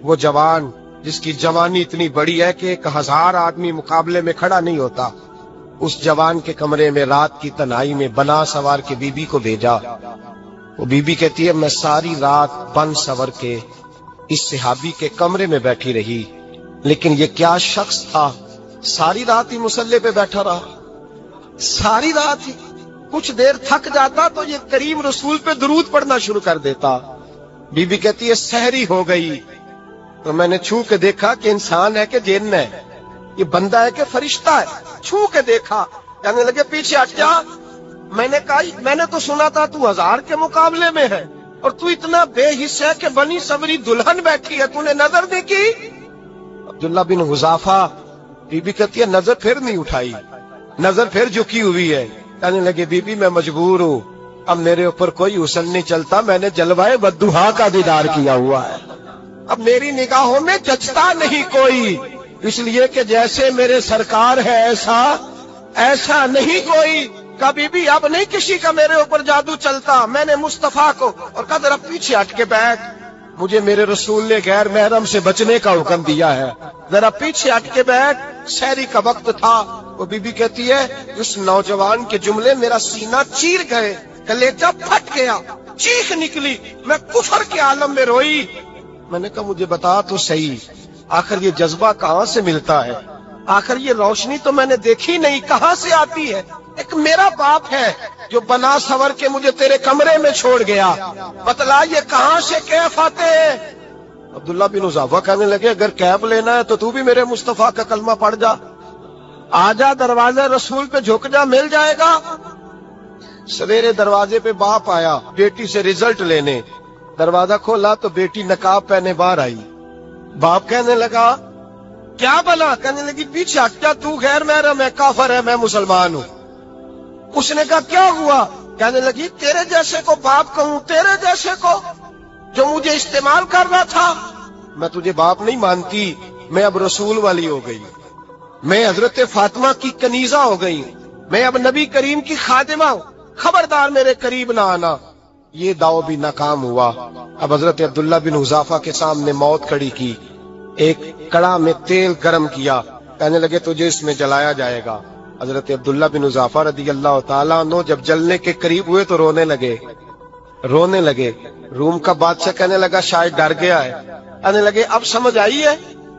وہ جوان جس کی جوانی اتنی بڑی ہے کہ 1000 آدمی مقابلے میں کھڑا نہیں ہوتا، اس جوان کے کمرے میں رات کی تنہائی میں بنا سوار کے بی بی کو بھیجا۔ وہ بی بی کہتی ہے میں ساری رات بن سور کے اس صحابی کے کمرے میں بیٹھی رہی، لیکن یہ کیا شخص تھا، ساری رات ہی مصلے پہ بیٹھا رہا، ساری رات ہی۔ کچھ دیر تھک جاتا تو یہ کریم رسول پہ درود پڑھنا شروع کر دیتا۔ بی بی کہتی ہے سحری ہو گئی تو میں نے چھو کے دیکھا کہ انسان ہے کہ جن ہے، یہ بندہ ہے کہ فرشتہ ہے، چھو کے دیکھا، کہنے لگے پیچھے ہٹ جا۔ میں نے کہا میں نے تو سنا تھا تو 1000 کے مقابلے میں ہے اور تو اتنا بے حس ہے کہ بنی سوری دلہن بیٹھی ہے، تو نے نظر نہیں کی؟ عبداللہ بن حذافہ، بی بی کہتی ہے نظر پھر نہیں اٹھائی، نظر پھر جھکی ہوئی ہے۔ کہنے لگے بی بی میں مجبور ہوں، اب میرے اوپر کوئی حسن نہیں چلتا، میں نے جلوائے بدوحا کا دیدار کیا ہوا ہے، اب میری نگاہوں میں جچتا نہیں کوئی، اس لیے کہ جیسے میرے سرکار ہے ایسا نہیں کوئی۔ کبھی بھی اب نہیں کسی کا میرے اوپر جادو چلتا، میں نے مصطفیٰ کو اور کہا ذرا پیچھے ہٹ کے بیٹھ، مجھے میرے رسول نے غیر محرم سے بچنے کا حکم دیا ہے، ذرا پیچھے ہٹ کے بیٹھ۔ سحری کا وقت تھا، وہ بی بی کہتی ہے اس نوجوان کے جملے میرا سینہ چیر گئے، کلیجہ پھٹ گیا، چیخ نکلی، میں کفر کے عالم میں روئی۔ میں نے کہا مجھے بتا تو صحیح، آخر یہ جذبہ کہاں سے ملتا ہے، آخر یہ روشنی تو میں نے دیکھی نہیں، کہاں سے آتی ہے؟ ایک میرا باپ ہے جو بنا سور کے مجھے تیرے کمرے میں چھوڑ گیا، بتلا یہ کہاں سے کیف آتے ہیں؟ عبداللہ بن حذافہ کہنے لگے اگر کیف لینا ہے تو بھی میرے مصطفیٰ کا کلمہ پڑھ جا، آجا دروازے رسول پہ جھک جا، مل جائے گا۔ سویرے دروازے پہ باپ آیا بیٹی سے رزلٹ لینے، دروازہ کھولا تو بیٹی نقاب پہنے باہر آئی۔ باپ کہنے لگا کیا بنا؟ کہنے لگی پیچھے ہٹ جا، تو غیر محرم ہے، کافر ہے، میں مسلمان ہوں۔ اس نے کہا کیا ہوا؟ کہنے لگی تیرے جیسے کو باپ کہوں، تیرے جیسے کو جو مجھے استعمال کر رہا تھا، میں تجھے باپ نہیں مانتی، میں اب رسول والی ہو گئی، میں حضرت فاطمہ کی کنیزہ ہو گئی، میں اب نبی کریم کی خادمہ ہوں، خبردار میرے قریب نہ آنا۔ یہ داؤ بھی ناکام ہوا۔ اب حضرت عبداللہ بن حذافہ کے سامنے موت کھڑی کی، ایک کڑا میں تیل گرم کیا، کہنے لگے تجھے اس میں جلایا جائے گا۔ حضرت عبداللہ بن حذافہ رضی اللہ تعالیٰ عنہ جب جلنے کے قریب ہوئے تو رونے لگے۔ روم کا بادشاہ کہنے لگا شاید ڈر گیا ہے، کہنے لگے اب سمجھ آئی ہے،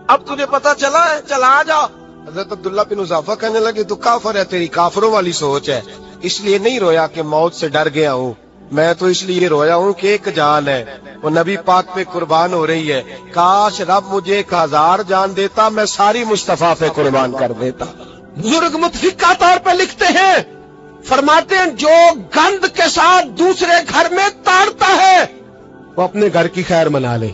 اب تجھے پتا چلا ہے، چلا آ جا۔ حضرت عبداللہ بن حذافہ کہنے لگے تو کافر ہے، تیری کافروں والی سوچ ہے، اس لیے نہیں رویا کہ موت سے ڈر گیا ہوں، میں تو اس لیے رویا ہوں کہ ایک جان ہے وہ نبی پاک پہ قربان ہو رہی ہے، کاش رب مجھے 1000 جان دیتا، میں ساری مصطفیٰ پہ قربان کر دیتا۔ بزرگ متفقہ طور پہ لکھتے ہیں، فرماتے ہیں جو گند کے ساتھ دوسرے گھر میں تاڑتا ہے وہ اپنے گھر کی خیر منا لے،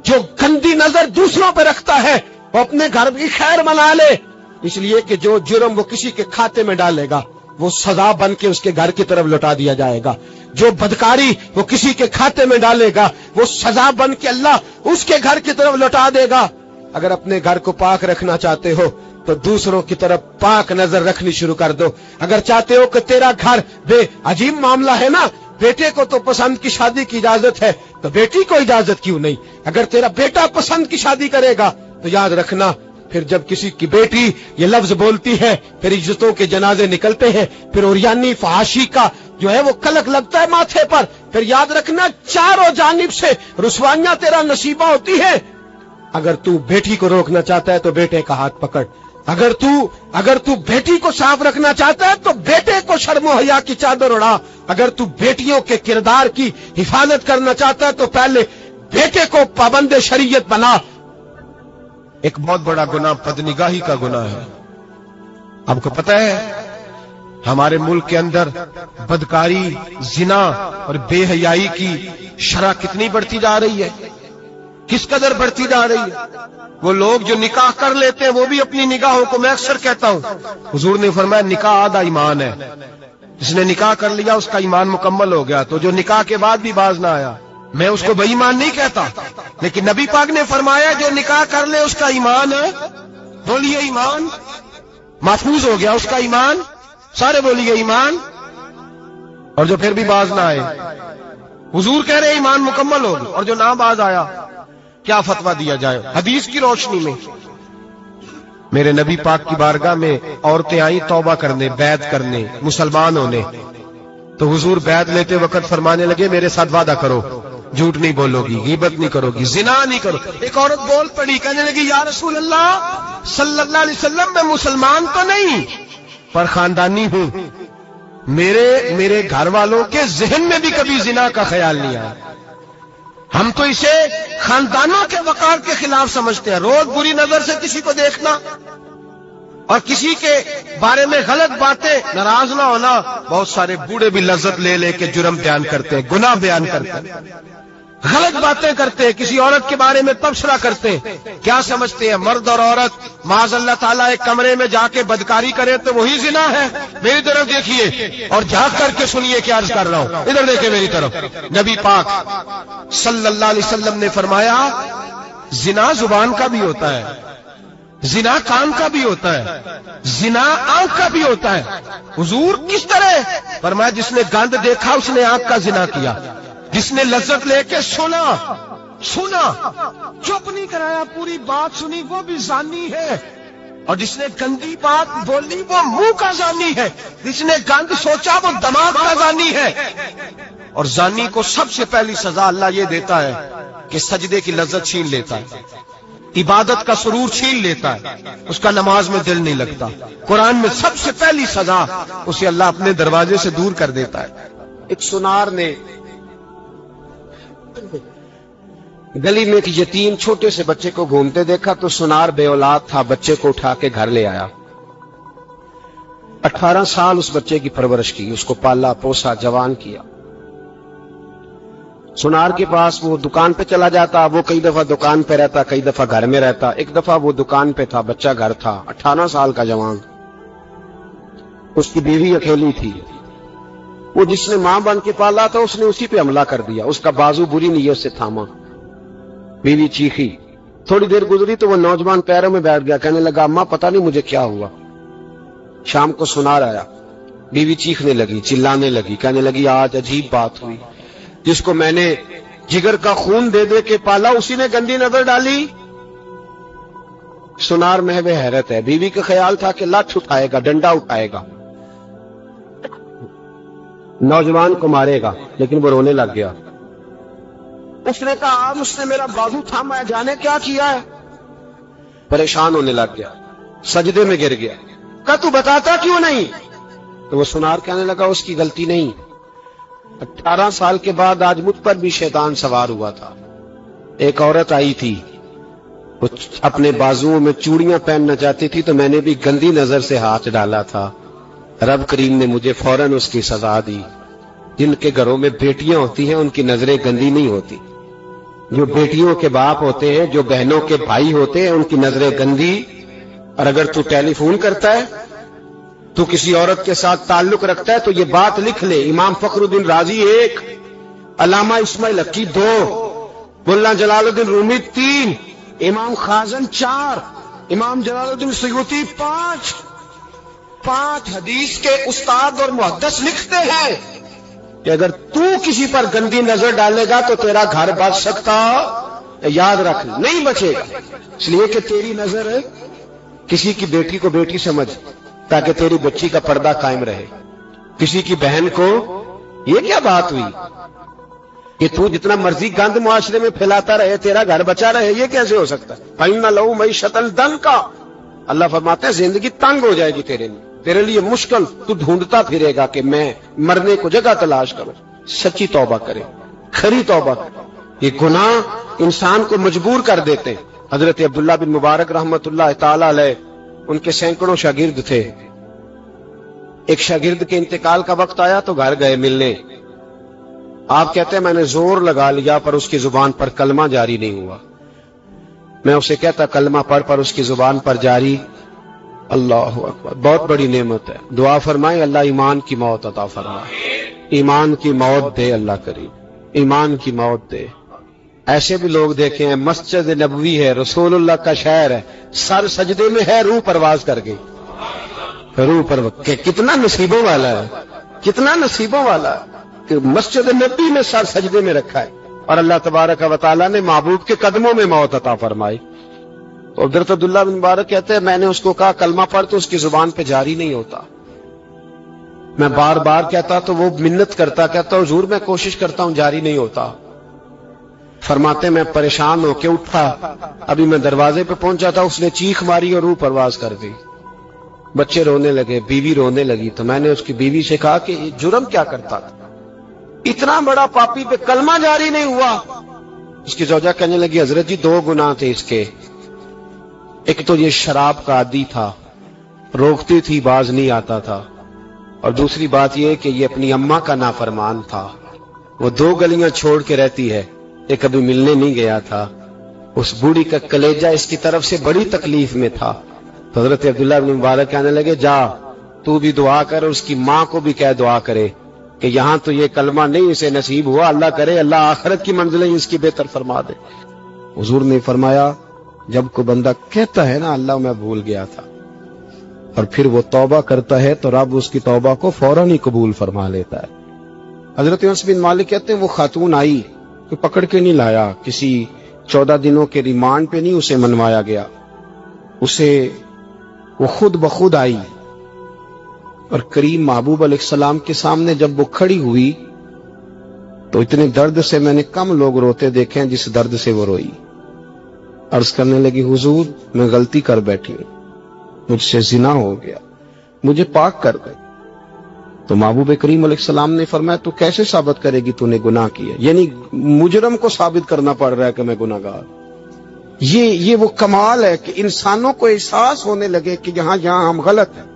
جو گندی نظر دوسروں پہ رکھتا ہے وہ اپنے گھر کی خیر منا لے، اس لیے کہ جو جرم وہ کسی کے کھاتے میں ڈالے گا وہ سزا بن کے اس کے گھر کی طرف لوٹا دیا جائے گا، جو بدکاری وہ کسی کے کھاتے میں ڈالے گا وہ سزا بن کے اللہ اس کے گھر کی طرف لوٹا دے گا۔ اگر اپنے گھر کو پاک رکھنا چاہتے ہو تو دوسروں کی طرف پاک نظر رکھنی شروع کر دو۔ اگر چاہتے ہو کہ تیرا گھر بے عجیب معاملہ ہے نا، بیٹے کو تو پسند کی شادی کی اجازت ہے تو بیٹی کو اجازت کیوں نہیں؟ اگر تیرا بیٹا پسند کی شادی کرے گا تو یاد رکھنا پھر جب کسی کی بیٹی یہ لفظ بولتی ہے پھر عزتوں کے جنازے نکلتے ہیں، پھر اوریانی فحاشی کا جو ہے وہ کلک لگتا ہے ماتھے پر، پھر یاد رکھنا چاروں جانب سے رسوائیاں تیرا نصیبہ ہوتی ہے۔ اگر تو بیٹی کو روکنا چاہتا ہے تو بیٹے کا ہاتھ پکڑ، اگر تو بیٹی کو صاف رکھنا چاہتا ہے تو بیٹے کو شرم و حیا کی چادر اڑا، اگر تو بیٹیوں کے کردار کی حفاظت کرنا چاہتا ہے تو پہلے بیٹے کو پابند شریعت بنا۔ ایک بہت بڑا گناہ بدنگاہی کا گناہ ہے۔ آپ کو پتہ ہے ہمارے ملک کے اندر بدکاری، زنا اور بے حیائی کی شرح کتنی بڑھتی جا رہی ہے، کس قدر بڑھتی جا رہی ہے۔ وہ لوگ جو نکاح کر لیتے ہیں وہ بھی اپنی نگاہوں کو، میں اکثر کہتا ہوں، حضور نے فرمایا نکاح آدھا ایمان ہے، جس نے نکاح کر لیا اس کا ایمان مکمل ہو گیا، تو جو نکاح کے بعد بھی باز نہ آیا میں اس کو بے ایمان نہیں کہتا، لیکن نبی پاک نے فرمایا جو نکاح کر لے اس کا ایمان ہے، بولیے ایمان، محفوظ ہو گیا اس کا ایمان، سارے بولیے ایمان، اور جو پھر بھی باز نہ آئے، حضور کہہ رہے ایمان مکمل ہو گیا، اور جو نہ باز آیا کیا فتویٰ دیا جائے حدیث کی روشنی میں؟ میرے نبی پاک کی بارگاہ میں عورتیں آئیں توبہ کرنے، بیعت کرنے، مسلمان ہونے، تو حضور بیعت لیتے وقت فرمانے لگے میرے ساتھ وعدہ کرو، جھوٹ نہیں بولو گی، غیبت نہیں کرو گی، زنا نہیں کرو۔ ایک عورت بول پڑی، کہنے لگی یا رسول اللہ صلی اللہ علیہ وسلم میں مسلمان تو نہیں پر خاندانی ہوں، میرے گھر والوں کے ذہن میں بھی کبھی زنا کا خیال نہیں آیا، ہم تو اسے خاندانوں کے وقار کے خلاف سمجھتے ہیں۔ روز بری نظر سے کسی کو دیکھنا اور کسی کے بارے میں غلط باتیں، ناراض نہ ہونا۔ بہت سارے بوڑھے بھی لذت لے لے کے جرم بیان کرتے ہیں، گناہ بیان کرتے ہیں، غلط باتیں کرتے ہیں، کسی عورت کے بارے میں تبصرہ کرتے ہیں۔ کیا سمجھتے ہیں مرد اور عورت معاذ اللہ تعالیٰ ایک کمرے میں جا کے بدکاری کرے تو وہی زنا ہے؟ میری طرف دیکھیے اور جھانک کر کے سنیے کیا عرض کر رہا ہوں، ادھر دیکھیں میری طرف۔ نبی پاک صلی اللہ علیہ وسلم نے فرمایا زنا زبان کا بھی ہوتا ہے، زنا کان کا بھی ہوتا ہے، زنا آنکھ کا بھی ہوتا ہے۔ حضور کس طرح؟ فرمایا جس نے گند دیکھا اس نے آنکھ کا زنا کیا، جس نے لذت لے کے سنا چپ نہیں کرایا، پوری بات سنی، وہ بھی زانی ہے، اور جس نے گندی بات بولی وہ منہ کا زانی ہے، جس نے گند سوچا وہ دماغ کا زانی ہے۔ اور زانی کو سب سے پہلی سزا اللہ یہ دیتا ہے کہ سجدے کی لذت چھین لیتا ہے، عبادت کا سرور چھین لیتا ہے، اس کا نماز میں دل نہیں لگتا۔ قرآن میں سب سے پہلی سزا اسے اللہ اپنے دروازے سے دور کر دیتا ہے۔ ایک سنار نے گلی میں ایک یتیم چھوٹے سے بچے کو گھومتے دیکھا تو سنار بے اولاد تھا، بچے کو اٹھا کے گھر لے آیا۔ 18 سال اس بچے کی پرورش کی، اس کو پالا پوسا، جوان کیا۔ سنار کے پاس وہ دکان پہ چلا جاتا، وہ کئی دفعہ دکان پہ رہتا، کئی دفعہ گھر میں رہتا۔ ایک دفعہ وہ دکان پہ تھا، بچہ گھر تھا، 18 سال کا جوان، اس کی بیوی اکیلی تھی۔ وہ جس نے ماں بن کے پالا تھا اس نے اسی پہ حملہ کر دیا، اس کا بازو بری نیت سے تھاما، بیوی چیخی۔ تھوڑی دیر گزری تو وہ نوجوان پیروں میں بیٹھ گیا، کہنے لگا اماں پتہ نہیں مجھے کیا ہوا۔ شام کو سنار آیا، بیوی چیخنے لگی، چلانے لگی، کہنے لگی آج عجیب بات ہوئی، جس کو میں نے جگر کا خون دے دے کے پالا اسی نے گندی نظر ڈالی۔ سنار محو حیرت ہے، بیوی کا خیال تھا کہ لاٹھ اٹھائے گا، ڈنڈا اٹھائے گا، نوجوان کو مارے گا، لیکن وہ رونے لگ گیا۔ اس نے کہا اس نے میرا بازو تھاما ہے، جانے کیا کیا ہے؟ پریشان ہونے لگ گیا، سجدے میں گر گیا، کہا تو بتاتا کیوں نہیں؟ تو وہ سنار کہنے لگا اس کی غلطی نہیں، 18 سال کے بعد آج مجھ پر بھی شیطان سوار ہوا تھا۔ ایک عورت آئی تھی، وہ اپنے بازوؤں میں چوڑیاں پہننا چاہتی تھی تو میں نے بھی گندی نظر سے ہاتھ ڈالا تھا، رب کریم نے مجھے فوراً اس کی سزا دی۔ جن کے گھروں میں بیٹیاں ہوتی ہیں ان کی نظریں گندی نہیں ہوتی، جو بیٹیوں کے باپ ہوتے ہیں، جو بہنوں کے بھائی ہوتے ہیں، ان کی نظریں گندی۔ اور اگر تو ٹیلی فون کرتا ہے، تو کسی عورت کے ساتھ تعلق رکھتا ہے تو یہ بات لکھ لے، امام فخر الدین رازی 1، علامہ اسماعیل حقی 2، مولانا جلال الدین رومی 3، امام خازن 4، امام جلال الدین سیوطی 5 حدیث کے استاد اور محدث لکھتے ہیں کہ اگر تو کسی پر گندی نظر ڈالے گا تو تیرا گھر بچ سکتا، یاد رکھ نہیں بچے گا، اس لیے کہ تیری نظر کسی کی بیٹی کو بیٹی سمجھ تاکہ تیری بچی کا پردہ قائم رہے، کسی کی بہن کو۔ یہ کیا بات ہوئی کہ تو جتنا مرضی گند معاشرے میں پھیلاتا رہے تیرا گھر بچا رہے؟ یہ کیسے ہو سکتا ہے؟ فَإِنَّ لَهُ مَعِيشَةً ضَنْكَ، اللہ فرماتے ہیں زندگی تنگ ہو جائے گی تیرے لیے مشکل، تو ڈھونڈتا پھرے گا کہ میں مرنے کو جگہ تلاش کروں۔ سچی توبہ کرے، کھری توبہ کرے۔ یہ گناہ انسان کو مجبور کر دیتے ہیں۔ حضرت عبداللہ بن مبارک رحمت اللہ تعالی علیہ، ان کے سینکڑوں شاگرد تھے، ایک شاگرد کے انتقال کا وقت آیا تو گھر گئے ملنے۔ آپ کہتے ہیں میں نے زور لگا لیا پر اس کی زبان پر کلمہ جاری نہیں ہوا۔ میں اسے کہتا کلمہ پڑھ پر اس کی زبان پر جاری۔ اللہ اکبر، بہت بڑی نعمت ہے، دعا فرمائیں اللہ ایمان کی موت عطا فرمائے، ایمان کی موت دے اللہ کریم، ایمان کی موت دے۔ ایسے بھی لوگ دیکھے ہیں، مسجد نبوی ہے، رسول اللہ کا شہر ہے، سر سجدے میں ہے، روح پرواز کر گئی، روح پرواز۔ کتنا نصیبوں والا ہے، کتنا نصیبوں والا ہے کہ مسجد نبی میں سر سجدے میں رکھا ہے۔ اور اللہ تبارک و تعالیٰ نے محبوب کے قدموں میں موت عطا فرمائی. تو حضرت عبداللہ بن مبارک کہتے ہیں میں نے اس کو کہا کلمہ پڑھ تو اس کی زبان پہ جاری نہیں ہوتا. میں بار بار کہتا تو وہ منت کرتا, کہتا حضور میں کوشش کرتا ہوں جاری نہیں ہوتا. فرماتے میں پریشان ہو کے اٹھا, ابھی میں دروازے پہ پہنچا تھا, اس نے چیخ ماری اور روح پرواز کر دی. بچے رونے لگے, بیوی رونے لگی. تو میں نے اس کی بیوی سے کہا کہ جرم کیا کرتا تھا, اتنا بڑا پاپی پہ کلمہ جاری نہیں ہوا. اس کی زوجہ کہنے لگی حضرت جی 2 گناہ تھے اس کے. ایک تو یہ شراب کا عادی تھا, روکتی تھی باز نہیں آتا تھا, اور دوسری بات یہ کہ یہ اپنی اماں کا نافرمان تھا. وہ 2 گلیاں چھوڑ کے رہتی ہے, یہ کبھی ملنے نہیں گیا تھا. اس بوڑھی کا کلیجہ اس کی طرف سے بڑی تکلیف میں تھا. تو حضرت عبداللہ بن مبارک کہنے لگے جا تو بھی دعا کر, اور اس کی ماں کو بھی کہہ دعا کرے کہ یہاں تو یہ کلمہ نہیں اسے نصیب ہوا, اللہ کرے اللہ آخرت کی منزلیں اس کی بہتر فرما دے. حضور نے فرمایا جب کوئی بندہ کہتا ہے نا اللہ میں بھول گیا تھا, اور پھر وہ توبہ کرتا ہے تو رب اس کی توبہ کو فوراً ہی قبول فرما لیتا ہے. حضرت انس بن مالک کہتے ہیں وہ خاتون آئی, کوئی پکڑ کے نہیں لایا, کسی 14 دنوں کے ریمانڈ پہ نہیں اسے منوایا گیا, اسے وہ خود بخود آئی. اور کریم محبوب علیہ السلام کے سامنے جب وہ کھڑی ہوئی تو اتنے درد سے میں نے کم لوگ روتے دیکھے ہیں جس درد سے وہ روئی. عرض کرنے لگی حضور میں غلطی کر بیٹھی ہوں, مجھ سے زنا ہو گیا, مجھے پاک کر دے. تو محبوب کریم علیہ السلام نے فرمایا تو کیسے ثابت کرے گی تو نے گناہ کیا؟ یعنی مجرم کو ثابت کرنا پڑ رہا ہے کہ میں گناہ گار. یہ وہ کمال ہے کہ انسانوں کو احساس ہونے لگے کہ یہاں ہم غلط ہیں.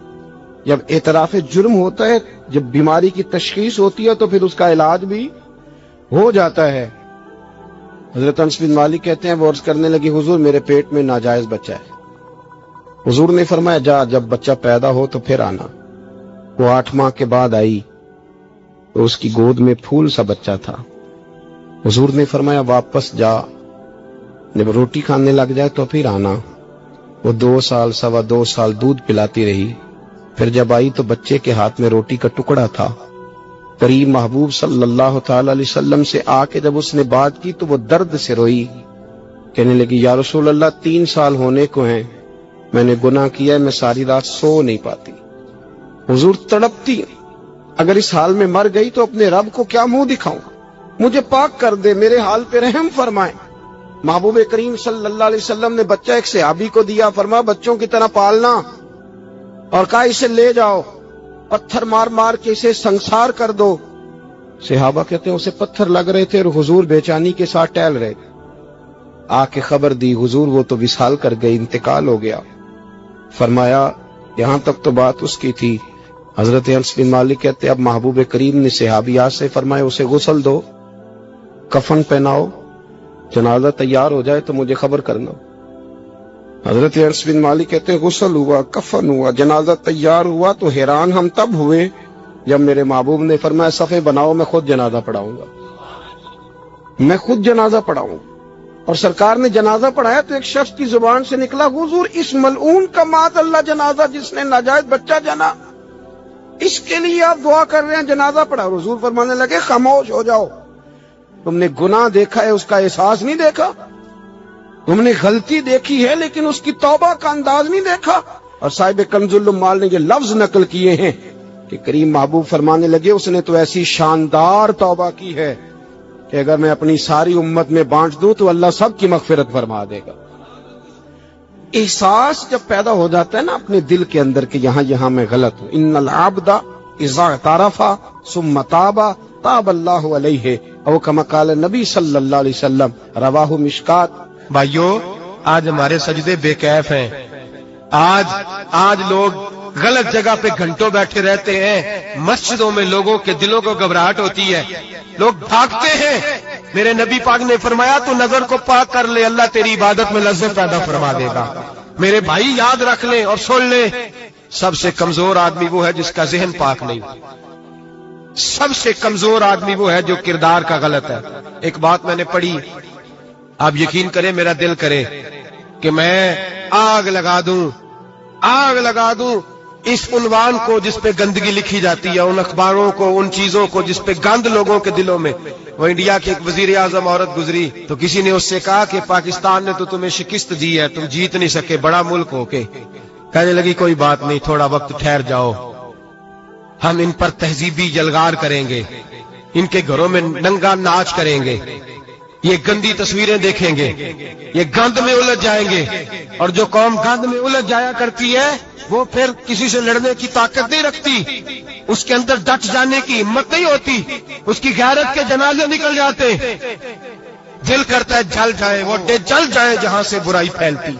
جب اعتراف جرم ہوتا ہے, جب بیماری کی تشخیص ہوتی ہے تو پھر اس کا علاج بھی ہو جاتا ہے. حضرت انس بن مالک کہتے ہیں وہ عرض کرنے لگی حضور میرے پیٹ میں ناجائز بچہ ہے. حضور نے فرمایا جا جب بچہ پیدا ہو تو پھر آنا. وہ 8 ماہ کے بعد آئی تو اس کی گود میں پھول سا بچہ تھا. حضور نے فرمایا واپس جا, جب روٹی کھانے لگ جائے تو پھر آنا. وہ 2 سال 2.25 سال دودھ پلاتی رہی. پھر جب آئی تو بچے کے ہاتھ میں روٹی کا ٹکڑا تھا. کریم محبوب صلی اللہ تعالی علیہ وسلم سے آ کے جب اس نے بات کی تو وہ درد سے روئی, کہنے لگی یا رسول اللہ 3 سال ہونے کو ہیں, میں نے گناہ کیا ہے, میں ساری رات سو نہیں پاتی. حضور تڑپتی, اگر اس حال میں مر گئی تو اپنے رب کو کیا منہ دکھاؤں, مجھے پاک کر دے, میرے حال پہ رحم فرمائے. محبوب کریم صلی اللہ علیہ وسلم نے بچہ ایک صحابی کو دیا, فرمایا بچوں کی طرح پالنا, اور کہا اسے لے جاؤ, پتھر مار مار کے اسے سنسار کر دو. صحابہ کہتے ہیں اسے پتھر لگ رہے تھے اور حضور بے چینی کے ساتھ ٹہل رہے. آ کے خبر دی حضور وہ تو وصال کر گئے, انتقال ہو گیا. فرمایا یہاں تک تو بات اس کی تھی. حضرت انس بن مالک کہتے اب محبوب کریم نے صحابیات سے فرمایا اسے غسل دو, کفن پہناؤ, جنازہ تیار ہو جائے تو مجھے خبر کرنا. حضرت انس بن مالک کہتے ہیں غسل ہوا, کفن ہوا, جنازہ تیار ہوا تو حیران ہم تب ہوئے جب میرے محبوب نے فرمایا صفے بناؤ, میں خود جنازہ پڑھاؤں گا, میں خود جنازہ پڑھاؤں. اور سرکار نے جنازہ پڑھایا تو ایک شخص کی زبان سے نکلا حضور اس ملعون کا مات اللہ جنازہ جس نے ناجائز بچہ جنا, اس کے لیے آپ دعا کر رہے ہیں, جنازہ پڑھا. حضور فرمانے لگے خاموش ہو جاؤ, تم نے گناہ دیکھا ہے اس کا احساس نہیں دیکھا, تم نے غلطی دیکھی ہے لیکن اس کی توبہ کا انداز نہیں دیکھا. اور صاحب کنز العمال نے یہ لفظ نقل کیے ہیں کہ کریم محبوب فرمانے لگے اس نے تو ایسی شاندار توبہ کی ہے کہ اگر میں اپنی ساری امت میں بانٹ دوں تو اللہ سب کی مغفرت فرما دے گا. احساس جب پیدا ہو جاتا ہے نا اپنے دل کے اندر کہ یہاں میں غلط ہوں. ان العبد اذا اعترف ثم تاب تاب اللہ علیہ او کما قال نبی صلی اللہ علیہ وسلم, رواہ مشکات. بھائیو آج ہمارے سجدے بے کیف ہیں, آج لوگ غلط جگہ پہ گھنٹوں بیٹھے رہتے ہیں, مسجدوں میں لوگوں کے دلوں کو گھبراہٹ ہوتی ہے, لوگ بھاگتے ہیں. میرے نبی پاک نے فرمایا تو نظر کو پاک کر لے, اللہ تیری عبادت میں لذت پیدا فرما دے گا. میرے بھائی یاد رکھ لیں اور سن لیں, سب سے کمزور آدمی وہ ہے جس کا ذہن پاک نہیں, سب سے کمزور آدمی وہ ہے جو کردار کا غلط ہے. ایک بات میں نے پڑھی, آپ یقین کریں میرا دل کرے کہ میں آگ لگا دوں اس عنوان کو جس پہ گندگی لکھی جاتی ہے، ان اخباروں کو، ان چیزوں کو جس پہ گند لوگوں کے دلوں میں. وہ انڈیا کی ایک وزیر اعظم عورت گزری تو کسی نے اس سے کہا کہ پاکستان نے تو تمہیں شکست دی ہے، تم جیت نہیں سکے بڑا ملک ہو کے. کہنے لگی کوئی بات نہیں، تھوڑا وقت ٹھہر جاؤ، ہم ان پر تہذیبی جلگار کریں گے، ان کے گھروں میں ننگا ناچ کریں گے، یہ گندی تصویریں دیکھیں گے، یہ گند میں الجھ جائیں گے. اور جو قوم گند میں الجھ جایا کرتی ہے وہ پھر کسی سے لڑنے کی طاقت نہیں رکھتی، اس کے اندر ڈٹ جانے کی ہمت نہیں ہوتی، اس کی غیرت کے جنازے نکل جاتے. دل کرتا ہے جل جائے وہ جل جائے جہاں سے برائی پھیلتی،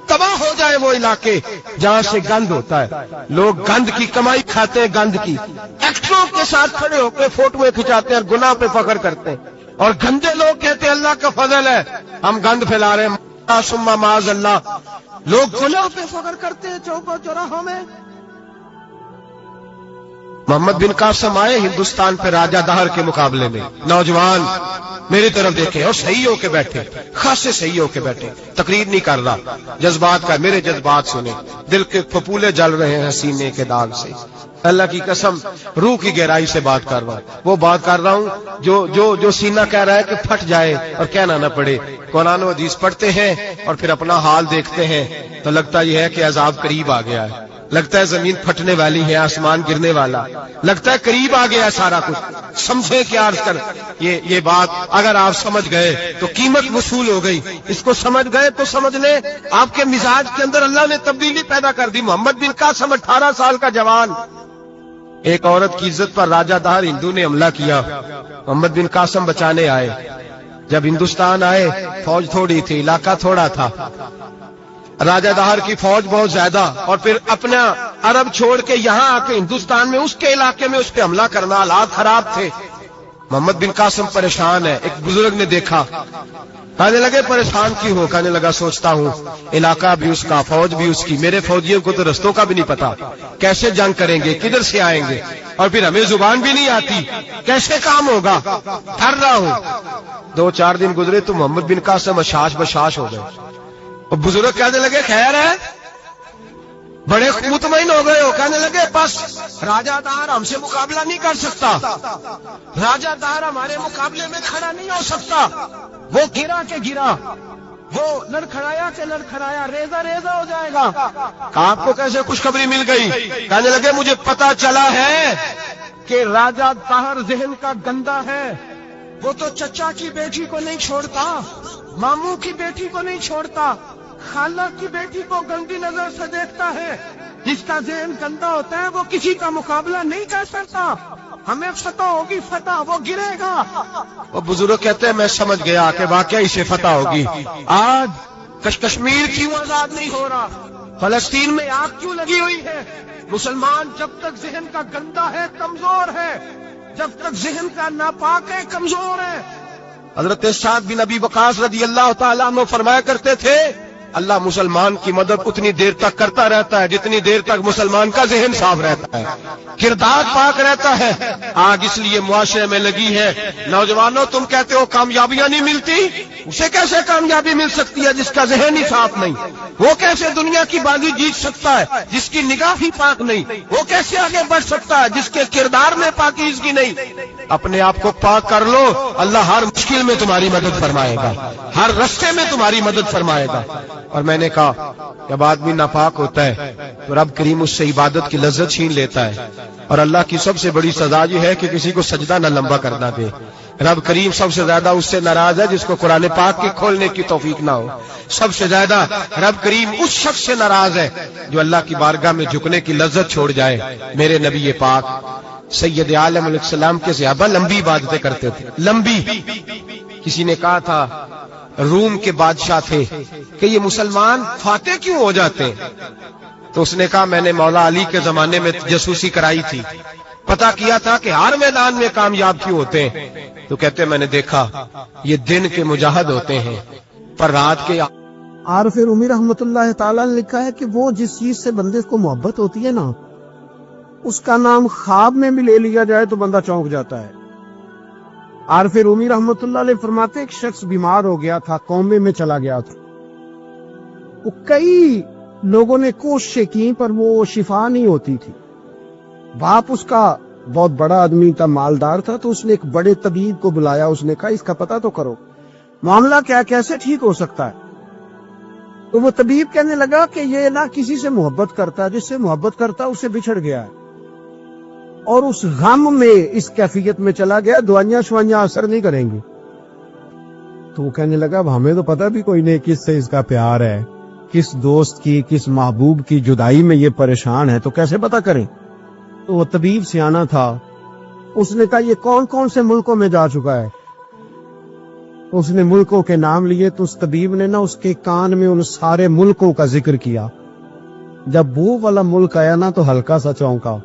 تباہ ہو جائے وہ علاقے جہاں سے گند ہوتا ہے. لوگ گند کی کمائی کھاتے ہیں، گند کی ایکٹروں کے ساتھ کھڑے ہو کے فوٹویں کھچاتے ہیں اور گناہ پہ فخر کرتے ہیں. اور گندے لوگ کہتے ہیں اللہ کا فضل ہے ہم گند پھیلا رہے ہیں، ثم معاذ اللہ. لوگ گناہ پہ فخر کرتے ہیں چوکوں چوراہوں میں. محمد بن قاسم آئے ہندوستان پہ راجہ دہر کے مقابلے میں، نوجوان میری طرف دیکھے اور صحیح ہو کے بیٹھے، خاصے صحیح ہو کے بیٹھے، تقریر نہیں کر رہا، جذبات کا. میرے جذبات سنے، دل کے پھپولے جل رہے ہیں سینے کے داغ سے. اللہ کی قسم روح کی گہرائی سے بات کر رہا ہوں، وہ بات کر رہا ہوں جو سینہ کہہ رہا ہے کہ پھٹ جائے اور کہنا نہ پڑے. قرآن و حدیث پڑھتے ہیں اور پھر اپنا حال دیکھتے ہیں تو لگتا یہ ہے کہ عذاب قریب آ گیا ہے، لگتا ہے زمین پھٹنے والی ہے، آسمان گرنے والا، لگتا ہے قریب آ گیا ہے سارا کچھ. سمجھے کیا عرض کر یہ بات اگر آپ سمجھ گئے تو قیمت وصول ہو گئی. اس کو سمجھ گئے تو سمجھ لیں آپ کے مزاج کے اندر اللہ نے تبدیلی پیدا کر دی. محمد بن قاسم 18 سال کا جوان، ایک عورت کی عزت پر راجہ دہر ہندو نے حملہ کیا، محمد بن قاسم بچانے آئے. جب ہندوستان آئے فوج تھوڑی تھی، علاقہ تھوڑا تھا، راجہ دہر کی فوج بہت زیادہ، اور پھر اپنا عرب چھوڑ کے یہاں آ کے ہندوستان میں اس کے علاقے میں اس پہ حملہ کرنا، حالات خراب تھے. محمد بن قاسم پریشان ہے. ایک بزرگ نے دیکھا، کہنے لگے پریشان کیوں ہو؟ کہنے لگا سوچتا ہوں علاقہ بھی اس کا، فوج بھی اس کی، میرے فوجیوں کو تو رستوں کا بھی نہیں پتا، کیسے جنگ کریں گے، کدھر سے آئیں گے، اور پھر ہمیں زبان بھی نہیں آتی، کیسے کام ہوگا، ڈر رہا ہوں. 2-4 دن گزرے تو محمد بن قاسم اشاش بشاش ہو گئے. اور بزرگ کہنے لگے خیر ہے، بڑے مطمئن ہو گئے ہو. کہنے لگے بس راجہ دہر ہم سے مقابلہ نہیں کر سکتا، راجہ دہر ہمارے مقابلے میں کھڑا نہیں ہو سکتا. وہ گرا کے گرا، وہ لڑکھڑایا کے لڑکھڑایا، ریزہ ریزہ ہو جائے گا. آپ کو کیسے خوشخبری مل گئی؟ کہنے لگے مجھے پتا چلا ہے کہ راجہ دہر ذہن کا گندا ہے، وہ تو چچا کی بیٹی کو نہیں چھوڑتا، ماموں کی بیٹی کو نہیں چھوڑتا، خالہ کی بیٹی کو گندی نظر سے دیکھتا ہے. جس کا ذہن گندا ہوتا ہے وہ کسی کا مقابلہ نہیں کر سکتا. ہمیں فتح ہوگی، فتح، وہ گرے گا. وہ بزرگ کہتے ہیں میں سمجھ گیا کہ واقعی اسے فتح ہوگی. آج کشمیر کیوں آزاد نہیں ہو رہا، فلسطین میں آگ کیوں لگی ہوئی ہے؟ مسلمان جب تک ذہن کا گندا ہے کمزور ہے، جب تک ذہن کا ناپاک ہے کمزور ہے. حضرت سعد بن ابی وقاص رضی اللہ تعالیٰ عنہ فرمایا کرتے تھے اللہ مسلمان کی مدد اتنی دیر تک کرتا رہتا ہے جتنی دیر تک مسلمان کا ذہن صاف رہتا ہے، کردار پاک رہتا ہے. آگ اس لیے معاشرے میں لگی ہے. نوجوانوں تم کہتے ہو کامیابیاں نہیں ملتی، اسے کیسے کامیابی مل سکتی ہے جس کا ذہن ہی صاف نہیں؟ وہ کیسے دنیا کی بازی جیت سکتا ہے جس کی نگاہ ہی پاک نہیں؟ وہ کیسے آگے بڑھ سکتا ہے جس کے کردار میں پاکیزگی نہیں؟ اپنے آپ کو پاک کر لو، اللہ ہر مشکل میں تمہاری مدد فرمائے گا، ہر رستے میں تمہاری مدد فرمائے گا. اور میں نے کہا جب آدمی ناپاک ہوتا ہے تو رب کریم اس سے عبادت کی لذت چھین لیتا ہے. اور اللہ کی سب سے بڑی سزا یہ ہے کہ کسی کو سجدہ نہ لمبا کرنا دے. رب کریم سب سے زیادہ اس سے ناراض ہے جس کو قرآن پاک کے کھولنے کی توفیق نہ ہو. سب سے زیادہ رب کریم اس شخص سے ناراض ہے جو اللہ کی بارگاہ میں جھکنے کی لذت چھوڑ جائے. میرے نبی پاک سید عالم علیہ السلام کے صحابہ لمبی عبادتیں کرتے تھے، لمبی. کسی نے کہا تھا روم کے بادشاہ تھے کہ یہ مسلمان فاتح کیوں ہو جاتے ہیں؟ تو اس نے کہا میں نے مولا علی کے زمانے میں جاسوسی کرائی تھی، پتا کیا تھا کہ ہر میدان میں کامیاب کیوں ہوتے ہیں. تو کہتے میں نے دیکھا یہ دن کے مجاہد ہوتے ہیں پر رات کے. عارف رومی رحمت اللہ تعالی نے لکھا ہے کہ وہ جس چیز سے بندے کو محبت ہوتی ہے نا، اس کا نام خواب میں بھی لے لیا جائے تو بندہ چونک جاتا ہے. عارف رومی رحمت اللہ علیہ فرماتے ایک شخص بیمار ہو گیا تھا، کومے میں چلا گیا تھا. وہ کئی لوگوں نے کوششیں کی پر وہ شفا نہیں ہوتی تھی. باپ اس کا بہت بڑا آدمی تھا، مالدار تھا، تو اس نے ایک بڑے طبیب کو بلایا. اس نے کہا اس کا پتہ تو کرو معاملہ کیا، کیسے ٹھیک ہو سکتا ہے. تو وہ طبیب کہنے لگا کہ یہ نہ کسی سے محبت کرتا ہے، جس سے محبت کرتا ہے اس سے بچھڑ گیا ہے اور اس غم میں اس کیفیت میں چلا گیا، دوائیاں شوائیاں اثر نہیں کریں گی. تو وہ کہنے لگا اب ہمیں تو پتہ بھی کوئی نہیں کس سے اس کا پیار ہے، کس دوست کی، کس محبوب کی جدائی میں یہ پریشان ہے، تو کیسے پتہ کریں. تو وہ طبیب سیانا تھا، اس نے کہا یہ کون کون سے ملکوں میں جا چکا ہے. اس نے ملکوں کے نام لیے تو اس طبیب نے نا اس کے کان میں ان سارے ملکوں کا ذکر کیا. جب وہ والا ملک آیا نا تو ہلکا سا چونکا.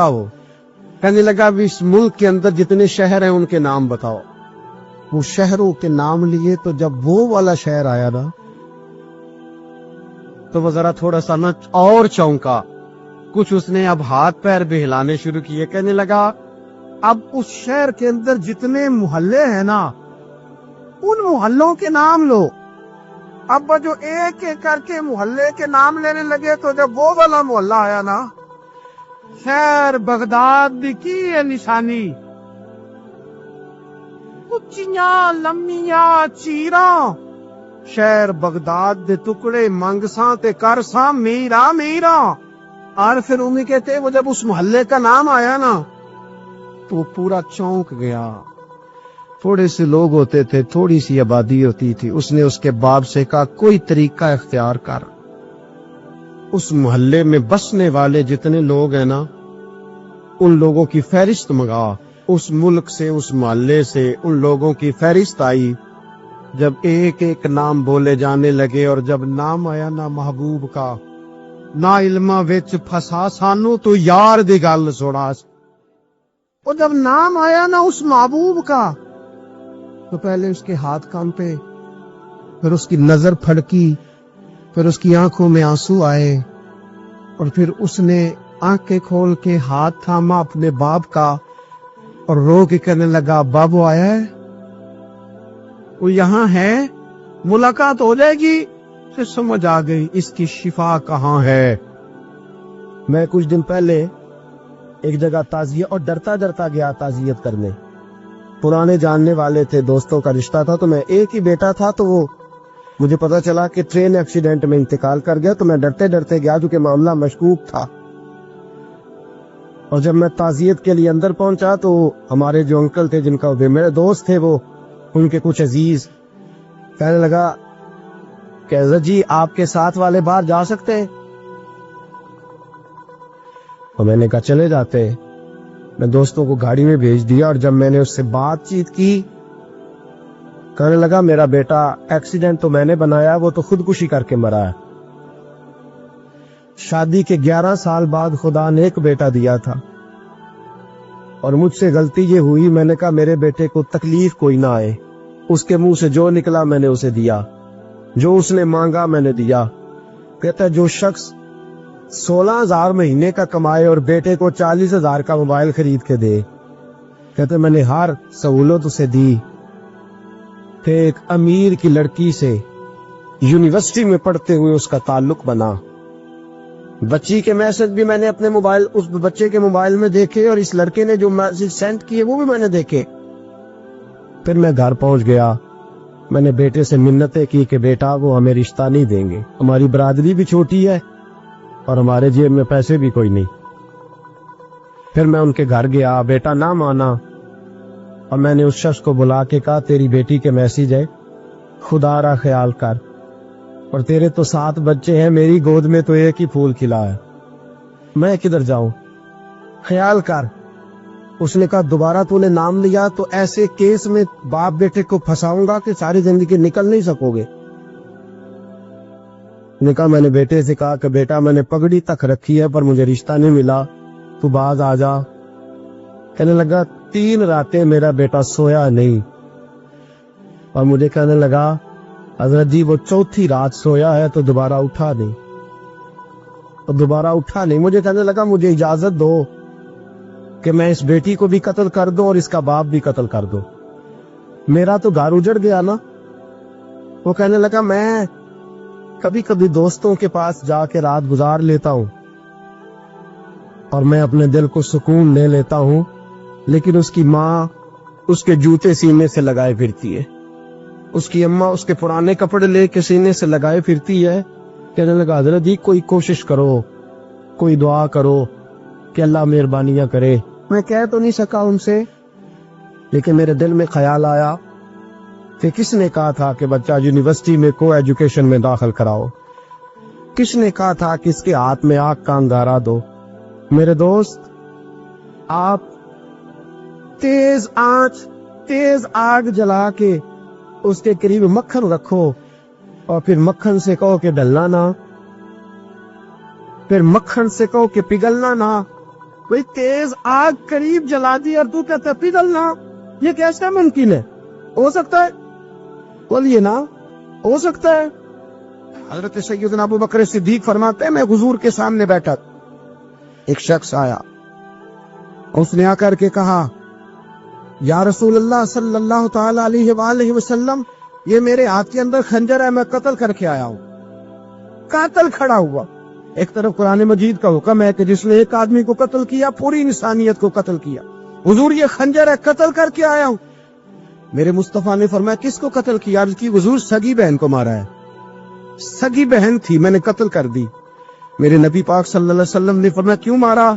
وہ کہنے لگا اب اس ملک کے اندر جتنے شہر ہیں ان کے نام بتاؤ. وہ شہروں کے نام لیے تو جب وہ والا شہر آیا نا تو وہ ذرا تھوڑا سا نا اور چونکا. کچھ اس نے اب ہاتھ پیر بھی ہلانے شروع کیے. کہنے لگا اب اس شہر کے اندر جتنے محلے ہیں نا ان محلوں کے نام لو. اب جو ایک ایک کر کے محلے کے نام لینے لگے تو جب وہ والا محلہ آیا نا، شہر بغداد کی ہے نشانی، اچیاں لمیاں چیراں، شہر بغداد دے ٹکڑے منگساں تے کرساں میرا میرا. اور پھر انہیں کہتے وہ جب اس محلے کا نام آیا نا تو وہ پورا چونک گیا. تھوڑے سے لوگ ہوتے تھے، تھوڑی سی آبادی ہوتی تھی. اس نے اس کے باپ سے کہا کوئی طریقہ اختیار کر، اس محلے میں بسنے والے جتنے لوگ ہیں نا ان لوگوں کی فہرست منگا. اس ملک سے، اس محلے سے ان لوگوں کی فہرست آئی. جب ایک ایک نام بولے جانے لگے اور جب نام آیا نا محبوب کا، نا علمہ وچ پھسا سانو تو یار دی گل سنا. اور جب نام آیا نا اس محبوب کا تو پہلے اس کے ہاتھ کانپے، پھر اس کی نظر پھڑکی، پھر اس کی آنکھوں میں آنسو آئے اور پھر اس نے آنکھیں کھول کے ہاتھ تھاما اپنے باپ کا اور رو کے کہنے لگا بابو آیا ہے، وہ یہاں ہے، ملاقات ہو جائے گی. پھر سمجھ آ گئی اس کی شفا کہاں ہے. میں کچھ دن پہلے ایک جگہ تعزیہ اور ڈرتا ڈرتا گیا تعزیت کرنے. پرانے جاننے والے تھے، دوستوں کا رشتہ تھا. تو میں ایک ہی بیٹا تھا تو وہ مجھے پتا چلا کہ ٹرین ایکسیڈنٹ میں انتقال کر گیا. تو میں ڈرتے ڈرتے گیا کیونکہ معاملہ مشکوک تھا. اور جب میں تعزیت کے لیے اندر پہنچا تو ہمارے جو انکل تھے جن کا میرے دوست تھے، وہ ان کے کچھ عزیز کہنے لگا کہ حضرت جی آپ کے ساتھ والے باہر جا سکتے ہیں؟ اور میں نے کہا چلے جاتے. میں دوستوں کو گاڑی میں بھیج دیا اور جب میں نے اس سے بات چیت کی کہنے لگا میرا بیٹا ایکسیڈنٹ تو میں نے بنایا، وہ تو خودکشی کر کے مرا ہے. شادی کے 11 سال بعد خدا نے ایک بیٹا دیا تھا اور مجھ سے غلطی یہ ہوئی، میں نے کہا میرے بیٹے کو تکلیف کوئی نہ آئے. اس کے منہ سے جو نکلا میں نے اسے دیا، جو اس نے مانگا میں نے دیا. کہتا ہے جو شخص 16,000 مہینے کا کمائے اور بیٹے کو 40,000 کا موبائل خرید کے دے، کہتے میں نے ہر سہولت اسے دی. کہ ایک امیر کی لڑکی سے یونیورسٹی میں پڑھتے ہوئے اس کا تعلق بنا. بچی کے میسج بھی میں نے اپنے موبائل، اس بچے کے موبائل میں دیکھے اور اس لڑکے نے جو میسج سینڈ کیے وہ بھی میں نے دیکھے. پھر میں گھر پہنچ گیا، میں نے بیٹے سے منتیں کی کہ بیٹا وہ ہمیں رشتہ نہیں دیں گے، ہماری برادری بھی چھوٹی ہے اور ہمارے جیب میں پیسے بھی کوئی نہیں. پھر میں ان کے گھر گیا، بیٹا نہ مانا اور میں نے اس شخص کو بلا کے کہا تیری بیٹی کے میسج ہے، خدا را خیال کر، اور تیرے تو 7 بچے ہیں، میری گود میں تو ایک ہی پھول کھلا ہے، میں کدھر جاؤں، خیال کر. اس نے کہا دوبارہ تو نے نام لیا تو ایسے کیس میں باپ بیٹے کو پھنساؤں گا کہ ساری زندگی نکل نہیں سکو گے. نے کہا میں نے بیٹے سے کہا کہ بیٹا میں نے پگڑی تک رکھی ہے پر مجھے رشتہ نہیں ملا، تو باز آ جا. کہنے لگا 3 راتیں میرا بیٹا سویا نہیں اور مجھے کہنے لگا حضرت جی وہ 4تھی رات سویا ہے تو دوبارہ اٹھا نہیں. مجھے کہنے لگا مجھے اجازت دو کہ میں اس بیٹی کو بھی قتل کر دوں اور اس کا باپ بھی قتل کر دوں، میرا تو گھر اجڑ گیا نا. وہ کہنے لگا میں کبھی کبھی دوستوں کے پاس جا کے رات گزار لیتا ہوں اور میں اپنے دل کو سکون دے لیتا ہوں، لیکن اس کی ماں اس کے جوتے سینے سے لگائے پھرتی ہے، اس کی اماں اس کے پرانے کپڑے لے کے سینے سے لگائے پھرتی ہے۔ کہنے لگا حضرت جی کوئی کوشش کرو، کوئی دعا کرو کہ اللہ مہربانیاں کرے۔ میں کہہ تو نہیں سکا ان سے، لیکن میرے دل میں خیال آیا کہ کس نے کہا تھا کہ بچہ یونیورسٹی میں کو ایجوکیشن میں داخل کراؤ؟ کس نے کہا تھا کہ اس کے ہاتھ میں آگ کا انگارہ دو؟ میرے دوست، آپ تیز آگ جلا کے اس کے قریب مکھن رکھو اور پھر مکھن سے کہو کہ ڈلنا نہ، پھر مکھن سے کہو کہ پگھلنا نہ۔ کوئی تیز آگ قریب جلا دی اور تو کہتا پگھلنا، یہ کیسا ممکن ہے؟ ہو سکتا ہے؟ بولیے نا، ہو سکتا ہے؟ حضرت سیدنا ابو بکر صدیق فرماتے ہیں میں حضور کے سامنے بیٹھا، ایک شخص آیا، اس نے آ کر کے کہا یا رسول اللہ صلی اللہ تعالی علیہ وآلہ وسلم، یہ میرے ہاتھ کے اندر خنجر ہے، میں قتل کر کے آیا ہوں۔ قاتل کھڑا ہوا، ایک طرف قرآن مجید کا حکم ہے کہ جس نے ایک آدمی کو قتل کیا پوری انسانیت کو قتل کیا، حضور یہ خنجر ہے، قتل کر کے آیا ہوں۔ میرے مصطفیٰ نے فرمایا کس کو قتل کیا؟ عرض کی حضور سگی بہن کو مارا ہے، سگی بہن تھی، میں نے قتل کر دی۔ میرے نبی پاک صلی اللہ علیہ وسلم نے فرمایا کیوں مارا؟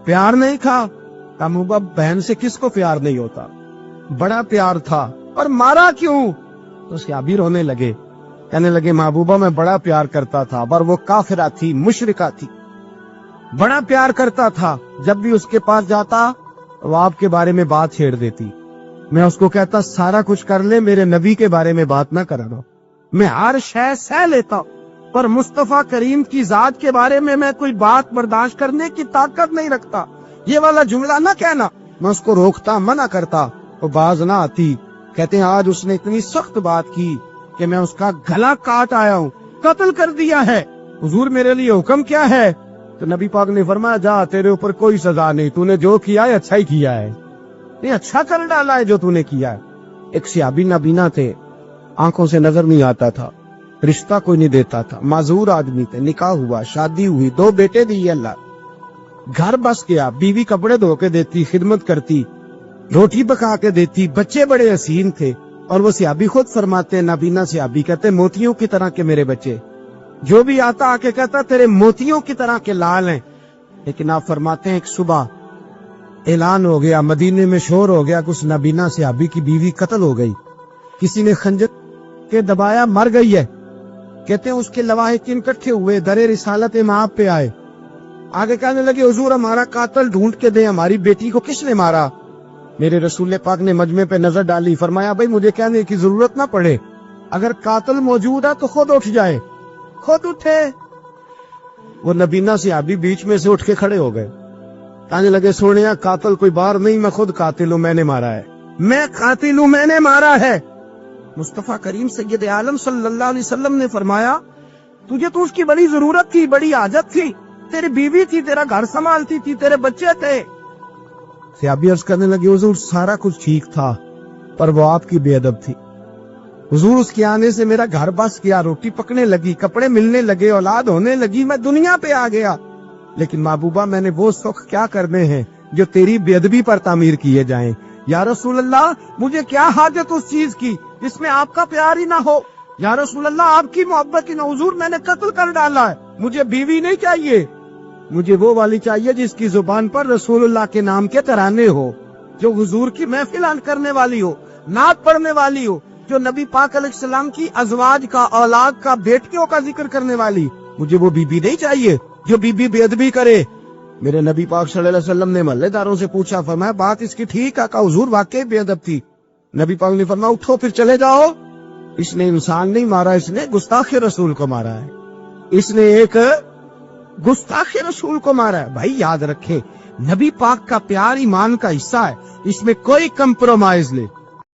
پیار نہیں تھا؟ محبوبہ بہن سے کس کو پیار نہیں ہوتا؟ بڑا پیار تھا، اور مارا کیوں؟ تو صحابی رونے لگے، کہنے لگے محبوبہ میں بڑا پیار کرتا تھا، پر وہ کافرہ تھی، مشرکہ تھی، بڑا پیار کرتا تھا، جب بھی اس کے پاس جاتا وہ آپ کے بارے میں بات چھیڑ دیتی، میں اس کو کہتا سارا کچھ کر لے میرے نبی کے بارے میں بات نہ کرنا، میں ہر شے سہ لیتا، پر مصطفیٰ کریم کی ذات کے بارے میں کوئی بات برداشت کرنے کی طاقت نہیں رکھتا، یہ والا جملہ نہ کہنا۔ میں اس کو روکتا، منع کرتا، وہ باز نہ آتی۔ کہتے ہیں آج اس نے اتنی سخت بات کی کہ میں اس کا گلا کاٹ آیا ہوں، قتل کر دیا ہے۔ حضور میرے لیے حکم کیا ہے؟ تو نبی پاک نے فرمایا جا، تیرے اوپر کوئی سزا نہیں، تو نے جو کیا ہے اچھا ہی کیا ہے، یہ اچھا کر ڈالا ہے جو تو نے کیا ہے۔ ایک صحابی نابینا تھے، آنکھوں سے نظر نہیں آتا تھا، رشتہ کوئی نہیں دیتا تھا، معذور آدمی تھے، نکاح ہوا، شادی ہوئی، 2 بیٹے دیے اللہ، گھر بس گیا، بیوی کپڑے دھو کے دیتی، خدمت کرتی، روٹی پکا کے دیتی، بچے بڑے حسین تھے، اور وہ صحابی خود فرماتے ہیں، نابینا صحابی کہتے ہیں موتیوں کی طرح کے میرے بچے، جو بھی آتا آ کے کہتا تیرے موتیوں کی طرح کے لال ہیں۔ لیکن آپ فرماتے ہیں ایک صبح اعلان ہو گیا، مدینے میں شور ہو گیا کہ اس نابینا صحابی کی بیوی قتل ہو گئی، کسی نے خنجر کے دبایا، مر گئی ہے۔ کہتے ہیں اس کے لواحقین اکٹھے ہوئے، در رسالت مآب پہ آئے، آگے کہنے لگے حضور ہمارا قاتل ڈھونڈ کے دیں، ہماری بیٹی کو کس نے مارا؟ میرے رسول پاک نے مجمع پہ نظر ڈالی، فرمایا بھائی مجھے کہنے کی ضرورت نہ پڑے، اگر قاتل موجود ہے تو خود اٹھ جائے۔ خود اٹھے، وہ نبینا صحابی بیچ میں سے اٹھ کے کھڑے ہو گئے، کہنے لگے سونیا قاتل کوئی باہر نہیں، میں خود قاتل ہوں، میں نے مارا ہے، میں قاتل ہوں، میں نے مارا ہے۔ مصطفیٰ کریم سید عالم صلی اللہ علیہ وسلم نے فرمایا تجھے تو اس کی بڑی ضرورت تھی، بڑی حاجت تھی، تیری بیوی تھی، تیرا گھر سنبھالتی تھی، تیرے بچے تھے۔ صحابی عرض کرنے لگے حضور سارا کچھ ٹھیک تھا، پر وہ آپ کی بے ادب تھی، حضور اس کے آنے سے میرا گھر بس گیا، روٹی پکنے لگی، کپڑے ملنے لگے، اولاد ہونے لگی، میں دنیا پہ آ گیا، لیکن محبوبہ میں نے وہ سخ کیا کرنے ہیں جو تیری بے ادبی پر تعمیر کیے جائیں۔ یا رسول اللہ مجھے کیا حاجت اس چیز کی جس میں آپ کا پیار ہی نہ ہو، یا رسول اللہ آپ کی محبت ہی نہ، حضور میں نے قتل کر ڈالا ہے، مجھے بیوی نہیں چاہیے، مجھے وہ والی چاہیے جس کی زبان پر رسول اللہ کے نام کے ترانے ہو، جو حضور کی محفل کرنے والی ہو، نعت پڑھنے والی ہو، جو نبی پاک علیہ السلام کی ازواج کا، اولاد کا، بیٹیوں کا ذکر کرنے والی۔ مجھے وہ بیوی نہیں چاہیے جو بیوی بے ادبی کرے۔ میرے نبی پاک صلی اللہ علیہ وسلم نے محلے داروں سے پوچھا، فرمایا بات اس کی ٹھیک ہے؟ کہا حضور واقعی بے ادب تھی۔ نبی پاک نے فرمایا اٹھو پھر چلے جاؤ، اس نے انسان نہیں مارا، اس نے گستاخ رسول کو مارا ہے، اس نے ایک گستاخ رسول کو مارا ہے۔ بھائی یاد رکھے نبی پاک کا پیار ایمان کا حصہ ہے، اس میں کوئی کمپرومائز نہیں۔